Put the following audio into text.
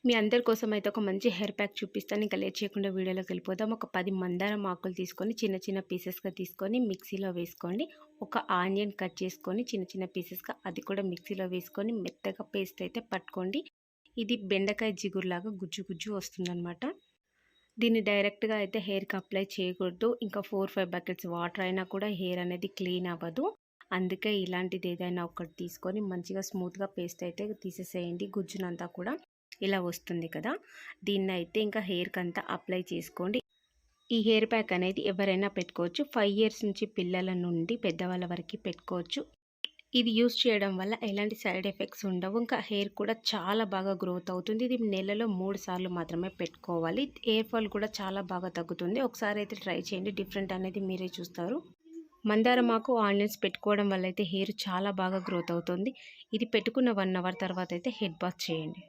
మీ అందరి కోసం అయితే ఒక మంచి హెయిర్ ప్యాక్ చూపిస్తాను. ఇంకా లేట్ చేయకుండా వీడియోలోకి వెళ్ళిపోదాం. ఒక 10 మందారం ఆకులు తీసుకొని చిన్న చిన్న పీసెస్గా తీసుకొని మిక్సీలో వేసుకోండి. ఒక ఆనియన్ కట్ చేసుకొని చిన్న చిన్న పీసెస్గా అది కూడా మిక్సీలో వేసుకొని మెత్తగా పేస్ట్ అయితే పట్టుకోండి. ఇది బెండకాయ జిగురులాగా గుజ్జు గుజ్జు వస్తుందన్నమాట. దీన్ని డైరెక్ట్గా అయితే హెయిర్కి అప్లై చేయకూడదు. ఇంకా 4-5 బకెట్స్ వాటర్ అయినా కూడా హెయిర్ అనేది క్లీన్ అవ్వదు. అందుకే ఇలాంటిది ఏదైనా ఒకటి తీసుకొని మంచిగా స్మూత్గా పేస్ట్ అయితే తీసేసేయండి. గుజ్జునంతా కూడా ఇలా వస్తుంది కదా, దీన్నైతే ఇంకా హెయిర్కి అంతా అప్లై చేసుకోండి. ఈ హెయిర్ ప్యాక్ అనేది ఎవరైనా పెట్టుకోవచ్చు. 5 ఇయర్స్ నుంచి పిల్లల నుండి పెద్దవాళ్ళ వరకు పెట్టుకోవచ్చు. ఇది యూస్ చేయడం వల్ల ఎలాంటి సైడ్ ఎఫెక్ట్స్ ఉండవు. ఇంకా హెయిర్ కూడా చాలా బాగా గ్రోత్ అవుతుంది. ఇది నెలలో 3 సార్లు మాత్రమే పెట్టుకోవాలి. హెయిర్ ఫాల్ కూడా చాలా బాగా తగ్గుతుంది. ఒకసారి అయితే ట్రై చేయండి, డిఫరెంట్ అనేది మీరే చూస్తారు. మందారం ఆకు ఆనియన్స్ పెట్టుకోవడం వల్ల అయితే హెయిర్ చాలా బాగా గ్రోత్ అవుతుంది. ఇది పెట్టుకున్న 1 అవర్ తర్వాత అయితే హెడ్ బాత్ చేయండి.